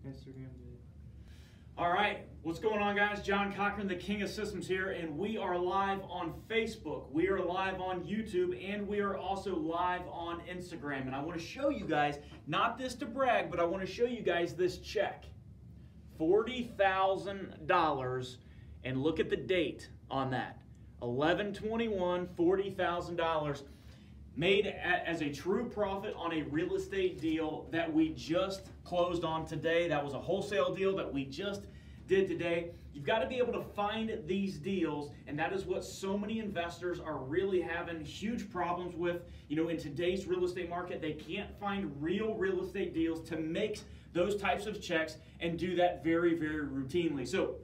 Instagram did. All right, what's going on, guys? John Cochran, the King of Systems here, and we are live on Facebook, we are live on YouTube, and we are also live on Instagram. And I want to show you guys, not this to brag, but I want to show you guys this check. $40,000, and look at the date on that. 11/21, $40,000. Made as a true profit on a real estate deal that we just closed on today. That was a wholesale deal that we just did today. You've got to be able to find these deals, and that is what so many investors are really having huge problems with. You know, in today's real estate market, they can't find real estate deals to make those types of checks and do that very, very routinely. So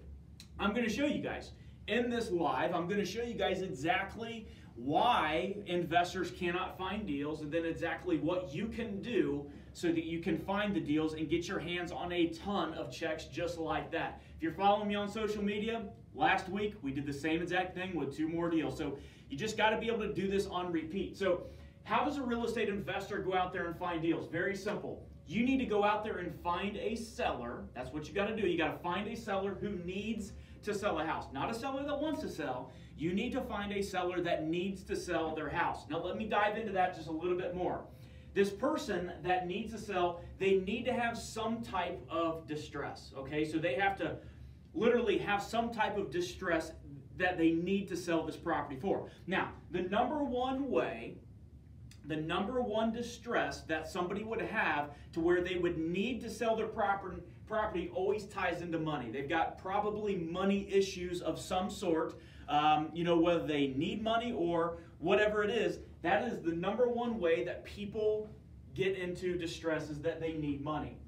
I'm going to show you guys in this live, I'm going to show you guys exactly why investors cannot find deals, and then exactly what you can do so that you can find the deals and get your hands on a ton of checks just like that. If you're following me on social media, last week we did the same exact thing with 2 more deals. So you just got to be able to do this on repeat. So how does a real estate investor go out there and find deals? Very simple. You need to go out there and find a seller. That's what you got to do. You got to find a seller who needs to sell a house, not a seller that wants to sell. You need to find a seller that needs to sell their house. Now let me dive into that just a little bit more. This person that needs to sell, they need to have some type of distress, okay? So they have to literally have some type of distress that they need to sell this property for. Now, the number one distress that somebody would have to where they would need to sell their property always ties into money. They've got probably money issues of some sort. You know, whether they need money or whatever it is, that is the number one way that people get into distress, is that they need money.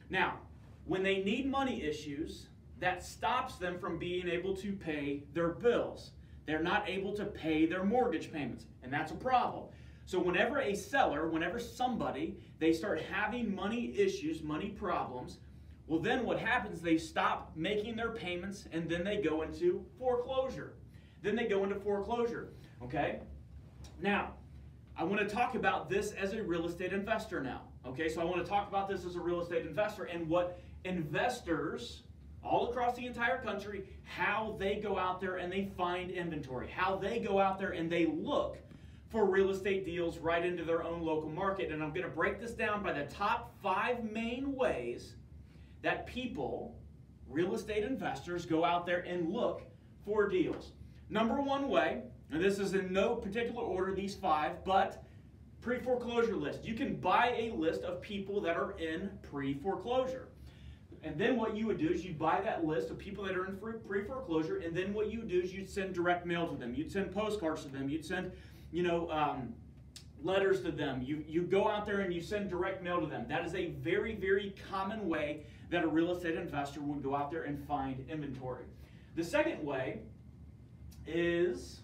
Now, when they need money issues, that stops them from being able to pay their bills. They're not able to pay their mortgage payments, and that's a problem. So whenever a seller, whenever somebody, they start having money issues, money problems, well then what happens, they stop making their payments, and then they go into foreclosure. Okay? Now, I want to talk about this as a real estate investor now. Okay, so I want to talk about this as a real estate investor and what investors all across the entire country, how they go out there and they find inventory, how they go out there and they look for real estate deals right into their own local market. And I'm going to break this down by the top 5 main ways that people, real estate investors, go out there and look for deals. Number one way, and this is in no particular order, these 5, but pre-foreclosure list. You can buy a list of people that are in pre-foreclosure. And then what you would do is you'd buy that list of people that are in pre-foreclosure, and then what you would do is you'd send direct mail to them. You'd send postcards to them. You'd send, you know, letters to them. You go out there and you send direct mail to them. That is a very, very common way that a real estate investor would go out there and find inventory. The second way is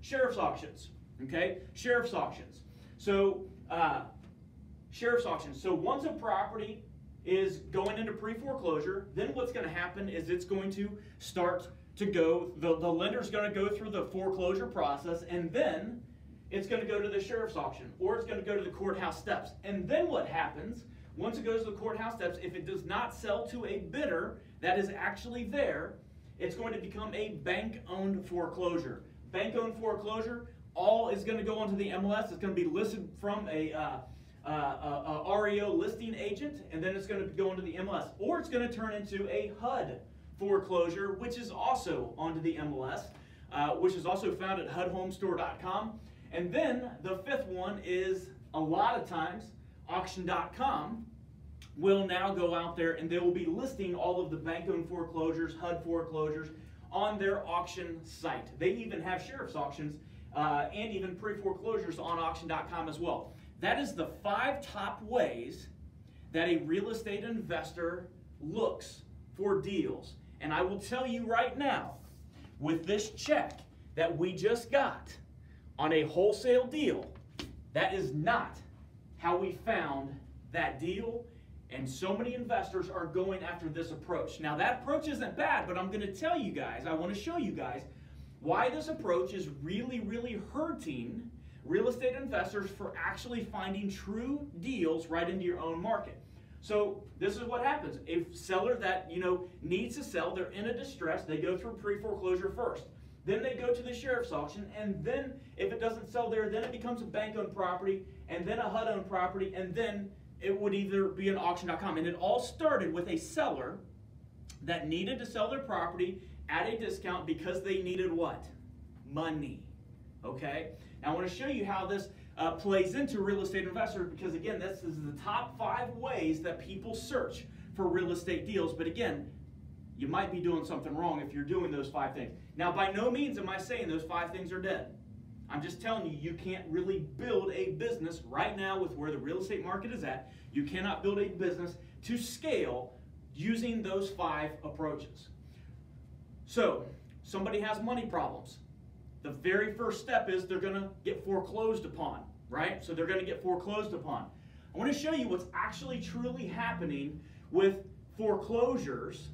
sheriff's auctions. Okay, sheriff's auctions. So sheriff's auctions. So once a property is going into pre-foreclosure, then what's going to happen is it's going to start to go, the lender's going to go through the foreclosure process, and then it's going to go to the sheriff's auction, or it's going to go to the courthouse steps. And then what happens, once it goes to the courthouse steps, if it does not sell to a bidder that is actually there, it's going to become a bank-owned foreclosure. Bank-owned foreclosure, all is going to go onto the MLS. It's going to be listed from a REO listing agent, and then it's going to go into the MLS. Or it's going to turn into a HUD foreclosure, which is also onto the MLS, which is also found at HUDhomestore.com. And then the 5th one is, a lot of times, auction.com will now go out there and they will be listing all of the bank-owned foreclosures, HUD foreclosures, on their auction site. They even have sheriff's auctions and even pre-foreclosures on auction.com as well. That is the 5 top ways that a real estate investor looks for deals. And I will tell you right now, with this check that we just got on a wholesale deal, that is not how we found that deal. And so many investors are going after this approach. Now that approach isn't bad, but I'm going to tell you guys, I want to show you guys why this approach is really, really hurting real estate investors for actually finding true deals right into your own market. So this is what happens. A seller that, needs to sell, they're in a distress, they go through pre-foreclosure first. Then they go to the sheriff's auction, and then if it doesn't sell there, then it becomes a bank-owned property, and then a HUD-owned property, and then it would either be an auction.com. And it all started with a seller that needed to sell their property at a discount because they needed what? Money. Okay? Now I want to show you how this plays into real estate investors, because again, this is the top 5 ways that people search for real estate deals. But again, you might be doing something wrong if you're doing those 5 things. Now, by no means am I saying those 5 things are dead. I'm just telling you, you can't really build a business right now with where the real estate market is at. You cannot build a business to scale using those 5 approaches. So, somebody has money problems. The very first step is they're going to get foreclosed upon, right? So they're going to get foreclosed upon. I want to show you what's actually truly happening with foreclosures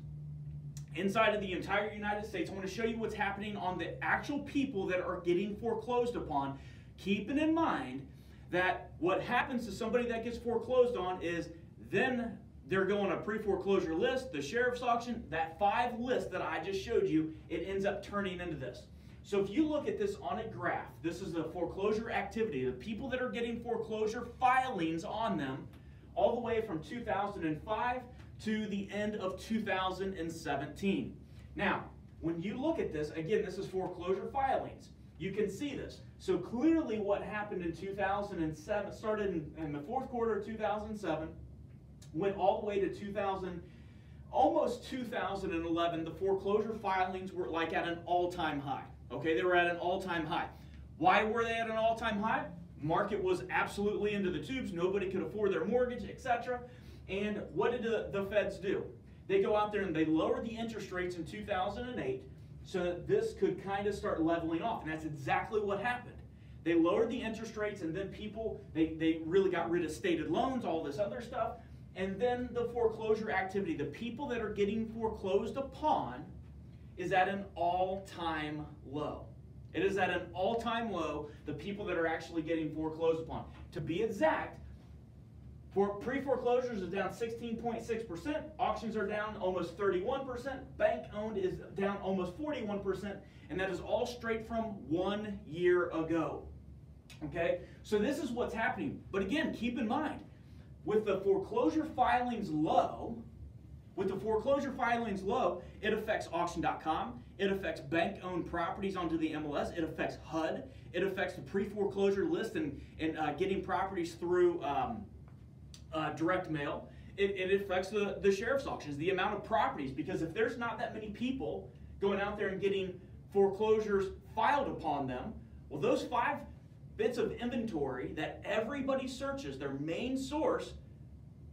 inside of the entire United States. I want to show you what's happening on the actual people that are getting foreclosed upon, keeping in mind that what happens to somebody that gets foreclosed on is then they're going a pre-foreclosure list, the sheriff's auction, that 5 list that I just showed you, it ends up turning into this. So if you look at this on a graph, this is the foreclosure activity, the people that are getting foreclosure filings on them all the way from 2005 to the end of 2017. Now, when you look at this, again, this is foreclosure filings. You can see this. So clearly what happened in 2007, started in the 4th quarter of 2007, went all the way to almost 2011, the foreclosure filings were like at an all-time high. Okay, they were at an all-time high. Why were they at an all-time high? Market was absolutely into the tubes. Nobody could afford their mortgage, etc. And what did the feds do? They go out there and they lowered the interest rates in 2008 so that this could kind of start leveling off. And that's exactly what happened. They lowered the interest rates, and then people, they really got rid of stated loans, all this other stuff. And then the foreclosure activity, the people that are getting foreclosed upon, is at an all-time low. It is at an all-time low, the people that are actually getting foreclosed upon. To be exact, for pre-foreclosures is down 16.6%, auctions are down almost 31%, bank-owned is down almost 41%, and that is all straight from 1 year ago. Okay, so this is what's happening. But again, keep in mind, with the foreclosure filings low, it affects auction.com, it affects bank-owned properties onto the MLS, it affects HUD, it affects the pre-foreclosure list and getting properties through direct mail. It affects the sheriff's auctions, the amount of properties, because if there's not that many people going out there and getting foreclosures filed upon them, well, those 5 bits of inventory that everybody searches, their main source,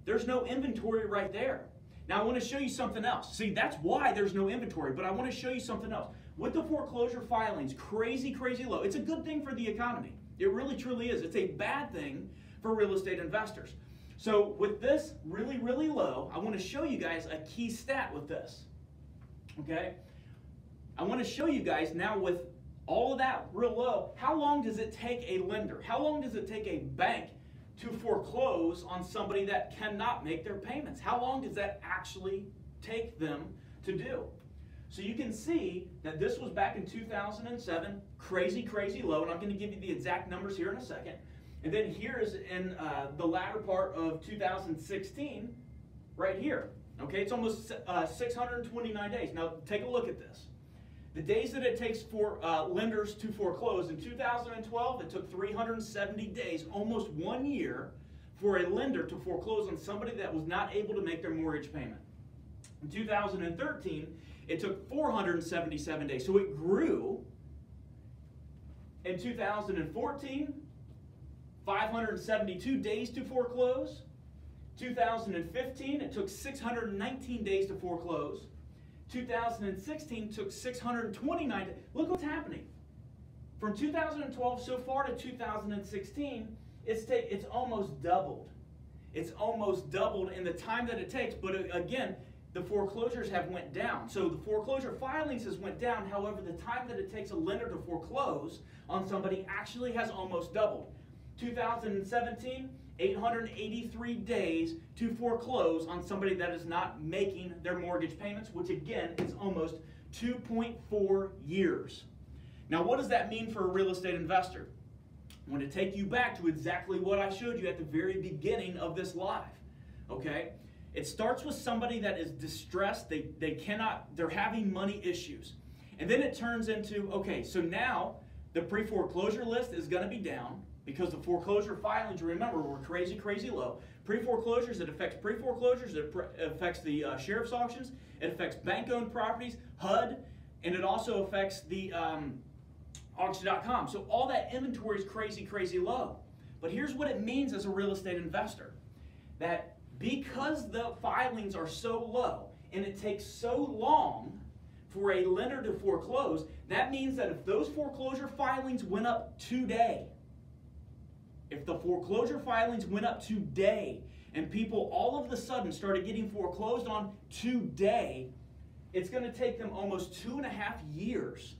there's no inventory right there. Now I want to show you something else. See, that's why there's no inventory, but I want to show you something else. With the foreclosure filings, crazy, crazy low. It's a good thing for the economy. It really, truly is. It's a bad thing for real estate investors. So with this really, really low, I want to show you guys a key stat with this. Okay? I want to show you guys now with all of that real low, how long does it take a lender? How long does it take a bank to foreclose on somebody that cannot make their payments? How long does that actually take them to do? So you can see that this was back in 2007, crazy, crazy low, and I'm going to give you the exact numbers here in a second. And then here is in the latter part of 2016, right here. Okay, it's almost 629 days. Now take a look at this. The days that it takes for lenders to foreclose, in 2012, it took 370 days, almost 1 year, for a lender to foreclose on somebody that was not able to make their mortgage payment. In 2013, it took 477 days. So it grew. In 2014, 572 days to foreclose. 2015, it took 619 days to foreclose. 2016 took 629 days. Look what's happening. From 2012 so far to 2016, it's almost doubled. It's almost doubled in the time that it takes. But again, the foreclosures have went down. So the foreclosure filings has went down. However, the time that it takes a lender to foreclose on somebody actually has almost doubled. 2017, 883 days to foreclose on somebody that is not making their mortgage payments, which again is almost 2.4 years. Now, what does that mean for a real estate investor? I want to take you back to exactly what I showed you at the very beginning of this live, okay? It starts with somebody that is distressed, they're having money issues. And then it turns into, okay, so now the pre-foreclosure list is going to be down because the foreclosure filings, remember, were crazy, crazy low. Pre-foreclosures, it affects pre-foreclosures, it affects the sheriff's auctions, it affects bank-owned properties, HUD, and it also affects the auction.com. So all that inventory is crazy, crazy low. But here's what it means as a real estate investor, that because the filings are so low and it takes so long for a lender to foreclose, that means that if those foreclosure filings went up today, if the foreclosure filings went up today and people all of a sudden started getting foreclosed on today, it's going to take them almost 2.5 years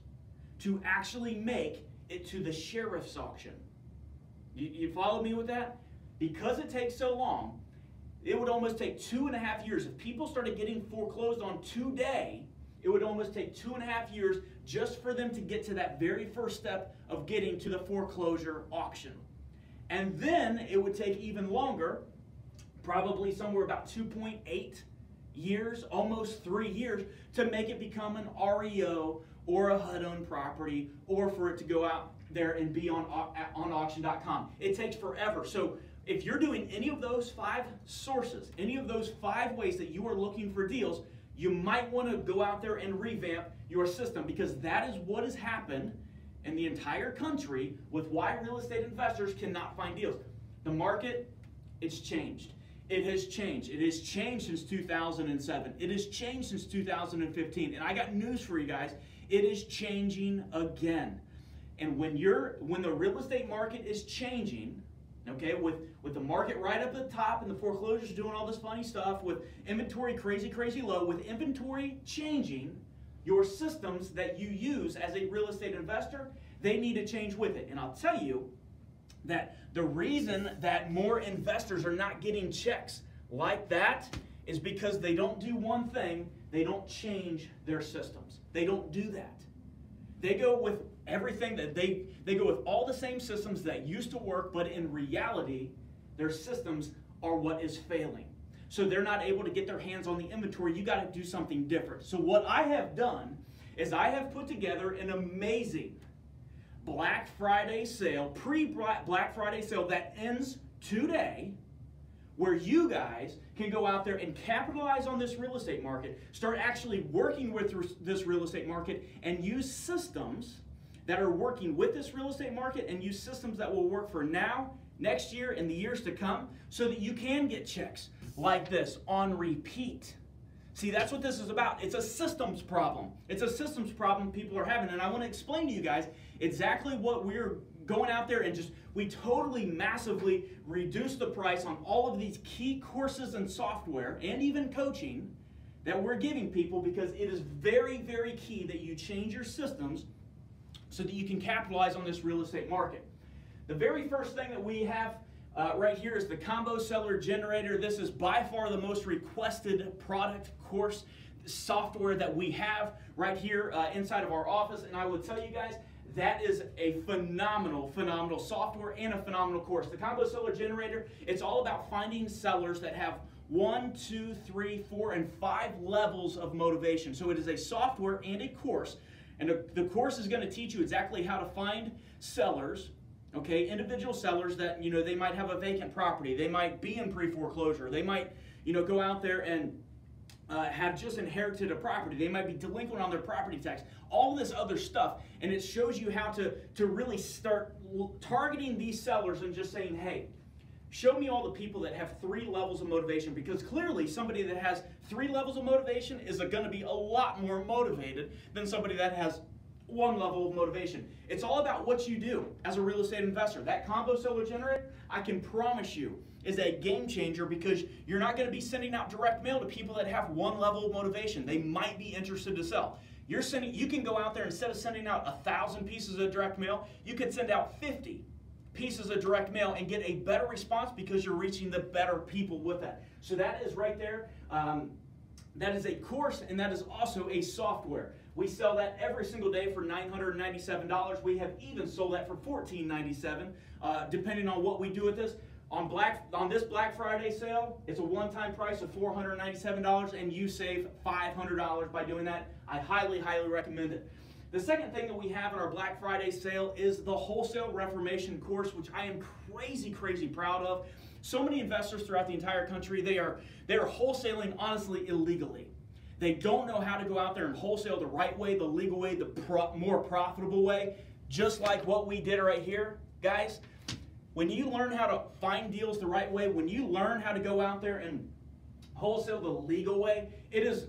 to actually make it to the sheriff's auction. You follow me with that? Because it takes so long, it would almost take 2.5 years. If people started getting foreclosed on today, it would almost take 2.5 years just for them to get to that very first step of getting to the foreclosure auction. And then it would take even longer, probably somewhere about 2.8 years, almost 3 years, to make it become an REO or a HUD-owned property, or for it to go out there and be on auction.com. It takes forever. So if you're doing any of those 5 sources, any of those 5 ways that you are looking for deals, you might want to go out there and revamp your system, because that is what has happened in the entire country with why real estate investors cannot find deals. The market, it's changed. It has changed. It has changed since 2007. It has changed since 2015. And I got news for you guys. It is changing again. And when the real estate market is changing, okay, with the market right up at the top and the foreclosures doing all this funny stuff, with inventory crazy, crazy low, with inventory changing, your systems that you use as a real estate investor, they need to change with it. And I'll tell you that the reason that more investors are not getting checks like that is because they don't do one thing. They don't change their systems. They don't do that. They go with everything that they go with all the same systems that used to work, but in reality, their systems are what is failing. So they're not able to get their hands on the inventory. You got to do something different. So what I have done is I have put together an amazing Black Friday sale, pre-Black Friday sale that ends today, where you guys can go out there and capitalize on this real estate market, start actually working with this real estate market, and use systems that are working with this real estate market, and use systems that will work for now, next year, and the years to come, so that you can get checks like this on repeat. See, that's what this is about. It's a systems problem. It's a systems problem people are having, and I want to explain to you guys exactly what we're going out there and we totally massively reduce the price on all of these key courses and software and even coaching that we're giving people, because it is very, very key that you change your systems so that you can capitalize on this real estate market. The very first thing that we have right here is the Combo Seller Generator. This is by far the most requested product, course, software that we have right here inside of our office. And I will tell you guys, that is a phenomenal, phenomenal software and a phenomenal course. The Combo Seller Generator, it's all about finding sellers that have 1, 2, 3, 4, and 5 levels of motivation. So it is a software and a course. And the course is going to teach you exactly how to find sellers, okay, individual sellers that, they might have a vacant property. They might be in pre-foreclosure. They might, go out there and have just inherited a property. They might be delinquent on their property tax. All this other stuff. And it shows you how to really start targeting these sellers and just saying, hey, show me all the people that have 3 levels of motivation, because clearly somebody that has 3 levels of motivation is going to be a lot more motivated than somebody that has 1 level of motivation. It's all about what you do as a real estate investor. That Combo Seller Generator, I can promise you, is a game changer, because you're not going to be sending out direct mail to people that have 1 level of motivation. They might be interested to sell. You can go out there, instead of sending out 1,000 pieces of direct mail, you could send out 50. pieces of direct mail and get a better response because you're reaching the better people with that. So that is right there. That is a course, and that is also a software. We sell that every single day for $997. We have even sold that for $14.97, depending on what we do with this. On this Black Friday sale, it's a one-time price of $497, and you save $500 by doing that. I highly, highly recommend it. The second thing that we have in our Black Friday sale is the Wholesale Reformation course, which I am crazy, crazy proud of. So many investors throughout the entire country, they are wholesaling, honestly, illegally. They don't know how to go out there and wholesale the right way, the legal way, the more profitable way, just like what we did right here. Guys, when you learn how to find deals the right way, when you learn how to go out there and wholesale the legal way, it is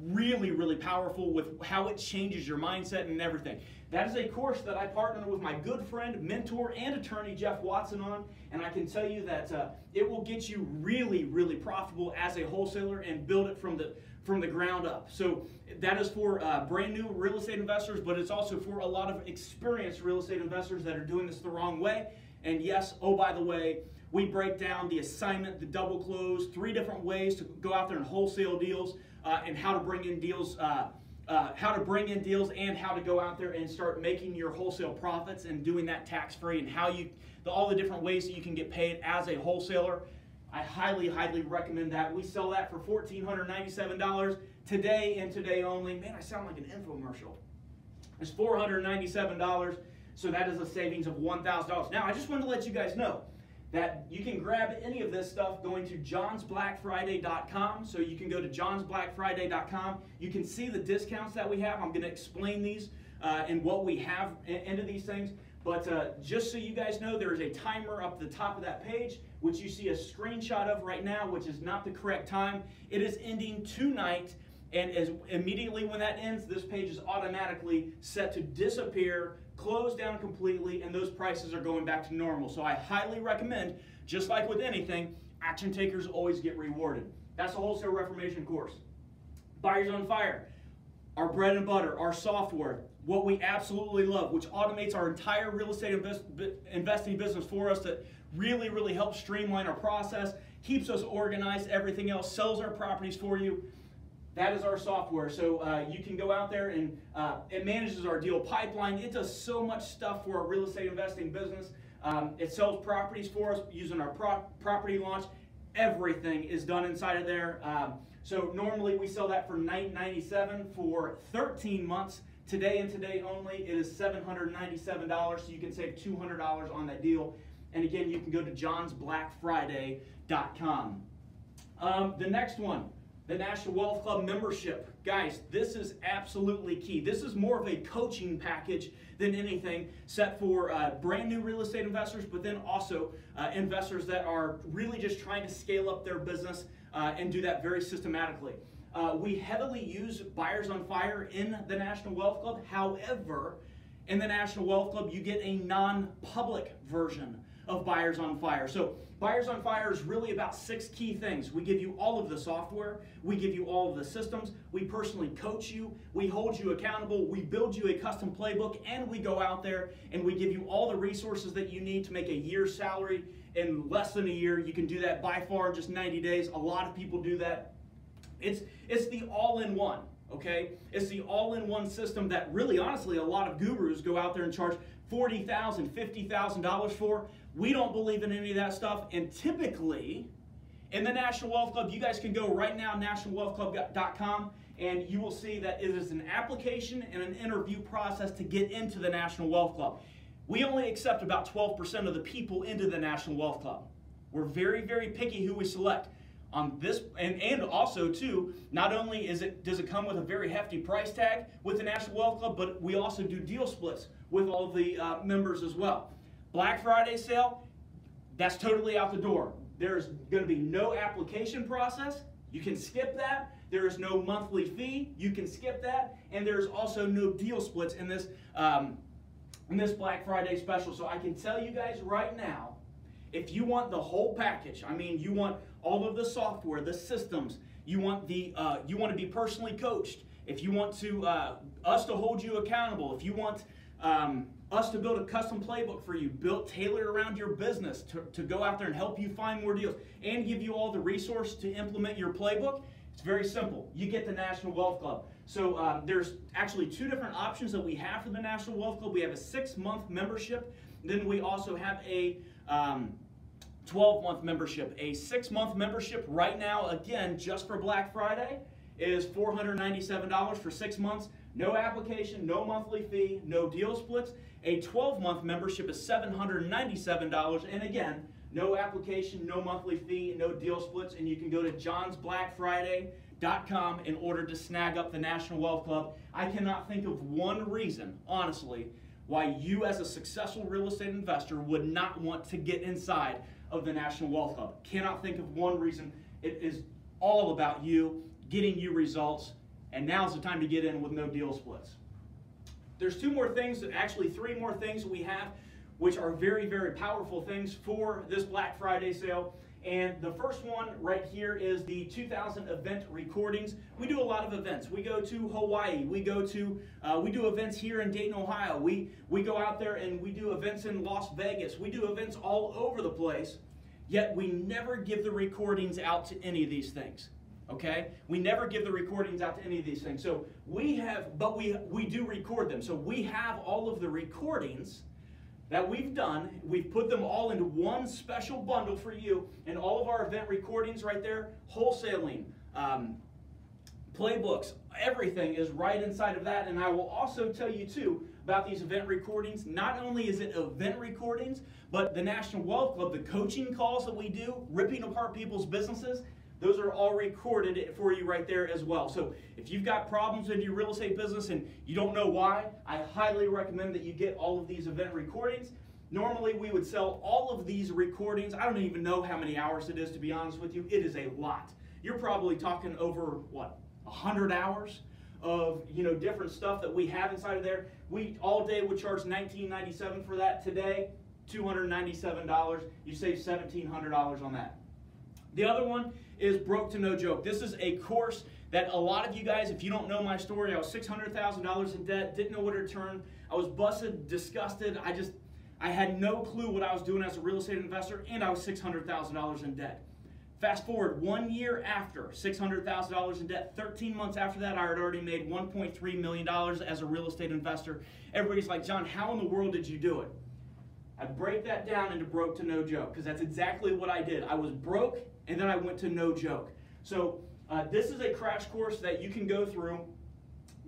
really, really powerful with how it changes your mindset and everything. That is a course that I partnered with my good friend, mentor, and attorney Jeff Watson on, and I can tell you that it will get you really, really profitable as a wholesaler and build it from the ground up. So that is for brand new real estate investors, but it's also for a lot of experienced real estate investors that are doing this the wrong way. And yes, oh, by the way, we break down the assignment, the double close, 3 different ways to go out there and wholesale deals, and how to bring in deals, and how to go out there and start making your wholesale profits and doing that tax-free, and how all the different ways that you can get paid as a wholesaler. I highly, highly recommend that. We sell that for $1,497 today and today only. Man, I sound like an infomercial. It's $497, so that is a savings of $1,000. Now, I just wanted to let you guys know that you can grab any of this stuff going to johnsblackfriday.com. So you can go to johnsblackfriday.com. You can see the discounts that we have. I'm going to explain these and what we have into these things. But just so you guys know, there is a timer up the top of that page, which you see a screenshot of right now, which is not the correct time. It is ending tonight, and immediately when that ends, this page is automatically set to disappear, close down completely, and those prices are going back to normal. So I highly recommend, just like with anything, action takers always get rewarded. That's the Wholesale Reformation course. Buyers on Fire, our bread and butter, our software, what we absolutely love, which automates our entire real estate investing business for us, that really, really helps streamline our process, keeps us organized, everything else, sells our properties for you. That is our software. So you can go out there and it manages our deal pipeline. It does so much stuff for our real estate investing business. It sells properties for us using our property launch. Everything is done inside of there. So normally we sell that for $997 for 13 months. Today and today only, it is $797, so you can save $200 on that deal. And again, you can go to johnsblackfriday.com. The next one, the National Wealth Club membership. Guys, this is absolutely key. This is more of a coaching package than anything, set for brand new real estate investors, but then also investors that are really just trying to scale up their business and do that very systematically. We heavily use Buyers on Fire in the National Wealth Club. However, in the National Wealth Club, you get a non-public version of Buyers on Fire. So Buyers on Fire is really about 6 key things. We give you all of the software. We give you all of the systems. We personally coach you. We hold you accountable. We build you a custom playbook, and we go out there and we give you all the resources that you need to make a year's salary in less than a year. You can do that by far in just 90 days. A lot of people do that. It's the all-in-one, okay? It's the all-in-one system that really, honestly, a lot of gurus go out there and charge $40,000, $50,000 for. We don't believe in any of that stuff, and typically, in the National Wealth Club, you guys can go right now, nationalwealthclub.com, and you will see that it is an application and an interview process to get into the National Wealth Club. We only accept about 12% of the people into the National Wealth Club. We're very, very picky who we select. On this, and also too, not only does it come with a very hefty price tag with the National Wealth Club, but we also do deal splits with all of the members as well. Black Friday sale, that's totally out the door. There's going to be no application process. You can skip that. There is no monthly fee. You can skip that, and there's also no deal splits in this Black Friday special. So I can tell you guys right now, if you want the whole package, I mean, you want all of the software, the systems, you want to be personally coached, if you want to us to hold you accountable, if you want us to build a custom playbook for you, built tailored around your business to go out there and help you find more deals and give you all the resource to implement your playbook. It's very simple. You get the National Wealth Club. So there's actually two different options that we have for the National Wealth Club. We have a 6-month membership. Then we also have a 12-month membership. A 6-month membership right now, again, just for Black Friday, is $497 for 6 months. No application, no monthly fee, no deal splits. A 12-month membership is $797, and again, no application, no monthly fee, no deal splits, and you can go to johnsblackfriday.com in order to snag up the National Wealth Club. I cannot think of one reason, honestly, why you as a successful real estate investor would not want to get inside of the National Wealth Club. Cannot think of one reason. It is all about you, getting you results, and now's the time to get in with no deal splits. There's 2 more things, actually 3 more things that we have, which are very, very powerful things for this Black Friday sale. And the first one right here is the 2000 event recordings. We do a lot of events. We go to Hawaii. We do events here in Dayton, Ohio. We go out there and we do events in Las Vegas. We do events all over the place, yet we never give the recordings out to any of these things. Okay? We never give the recordings out to any of these things. So we do record them. So we have all of the recordings that we've done. We've put them all into one special bundle for you, and all of our event recordings right there, wholesaling, playbooks, everything is right inside of that. And I will also tell you too about these event recordings. Not only is it event recordings, but the National Wealth Club, the coaching calls that we do, ripping apart people's businesses, those are all recorded for you right there as well. So if you've got problems in your real estate business and you don't know why, I highly recommend that you get all of these event recordings. Normally we would sell all of these recordings. I don't even know how many hours it is, to be honest with you. It is a lot. You're probably talking over, what, 100 hours of different stuff that we have inside of there. We all day would charge $19.97 for that. Today, $297. You save $1,700 on that. The other one is Broke to No Joke. This is a course that a lot of you guys, if you don't know my story, I was $600,000 in debt, didn't know where to turn. I was busted, disgusted. I had no clue what I was doing as a real estate investor, and I was $600,000 in debt. Fast forward 1 year after $600,000 in debt, 13 months after that, I had already made $1.3 million as a real estate investor. Everybody's like, John, how in the world did you do it? I break that down into Broke to No Joke, because that's exactly what I did. I was broke, and then I went to no joke. So this is a crash course that you can go through,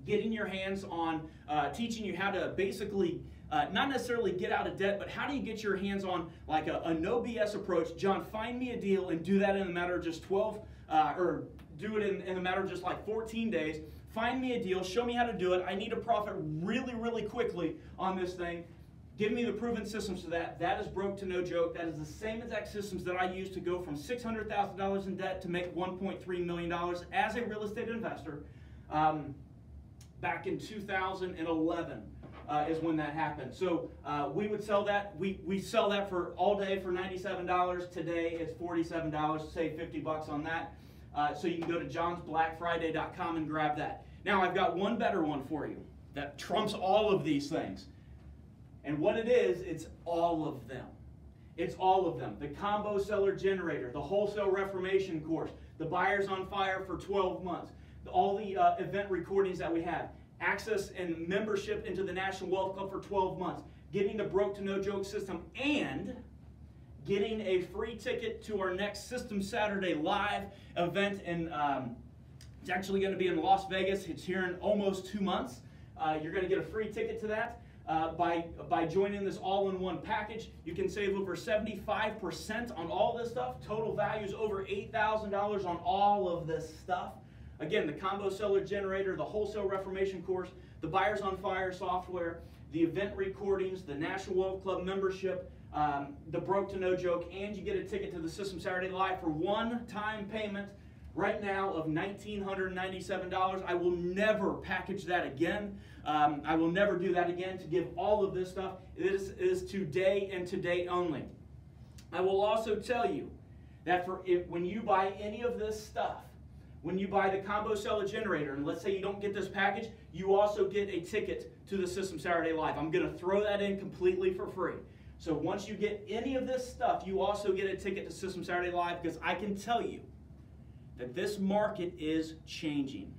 getting your hands on, teaching you how to basically, not necessarily get out of debt, but how do you get your hands on like a no BS approach. John, find me a deal and do that in a matter of just 12, or do it in a matter of just like 14 days. Find me a deal, show me how to do it. I need to profit really, really quickly on this thing. Give me the proven systems to that. That is Broke to No Joke. That is the same exact systems that I used to go from $600,000 in debt to make $1.3 million as a real estate investor back in 2011 is when that happened. So we would sell that. We sell that for all day for $97. Today it's $47. Save 50 bucks on that. So you can go to johnsblackfriday.com and grab that. Now I've got one better one for you that trumps all of these things. And what it is, it's all of them. It's all of them. The Combo Seller Generator, the Wholesale Reformation course, the Buyers on Fire for 12 months, all the event recordings that we have, access and membership into the National Wealth Club for 12 months, getting the Broke to No Joke system, and getting a free ticket to our next System Saturday live event. And it's actually going to be in Las Vegas. It's here in almost 2 months. You're going to get a free ticket to that. By joining this all-in-one package, you can save over 75% on all this stuff. Total value is over $8,000 on all of this stuff. Again, the Combo Seller Generator, the Wholesale Reformation course, the Buyers on Fire software, the event recordings, the National Wealth Club membership, the Broke to No Joke, and you get a ticket to the System Saturday Live for one-time payment right now of $1,997. I will never package that again. I will never do that again to give all of this stuff. This is today and today only. I will also tell you that when you buy any of this stuff, when you buy the combo cellular generator, and let's say you don't get this package, you also get a ticket to the System Saturday Live. I'm going to throw that in completely for free. So once you get any of this stuff, you also get a ticket to System Saturday Live, because I can tell you that this market is changing.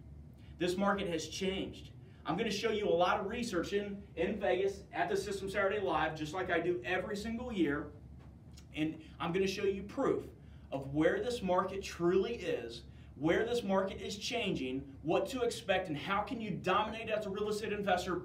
This market has changed. I'm going to show you a lot of research in Vegas at the System Saturday Live, just like I do every single year. And I'm going to show you proof of where this market truly is, where this market is changing, what to expect, and how can you dominate as a real estate investor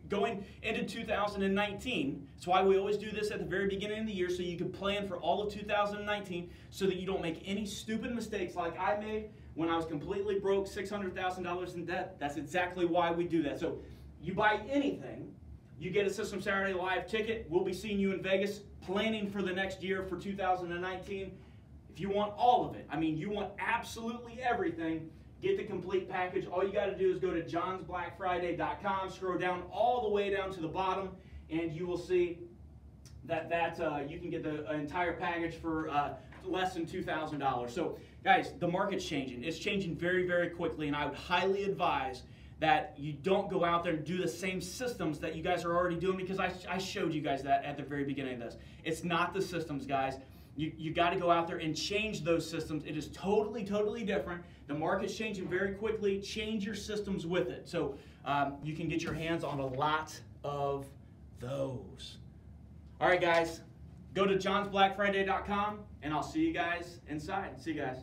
going into 2019. That's why we always do this at the very beginning of the year, so you can plan for all of 2019 so that you don't make any stupid mistakes like I made when I was completely broke, $600,000 in debt. That's exactly why we do that. So you buy anything, you get a System Saturday Live ticket. We'll be seeing you in Vegas, planning for the next year for 2019. If you want all of it, I mean, you want absolutely everything, get the complete package. All you got to do is go to johnsblackfriday.com, scroll down all the way down to the bottom, and you will see that you can get the entire package for less than $2,000. So guys, the market's changing. It's changing very, very quickly, and I would highly advise that you don't go out there and do the same systems that you guys are already doing, because I showed you guys that at the very beginning of this. It's not the systems, guys. You got to go out there and change those systems. It is totally, totally different. The market's changing very quickly. Change your systems with it. So you can get your hands on a lot of those. All right, guys. Go to johnsblackfriday.com, and I'll see you guys inside. See you guys.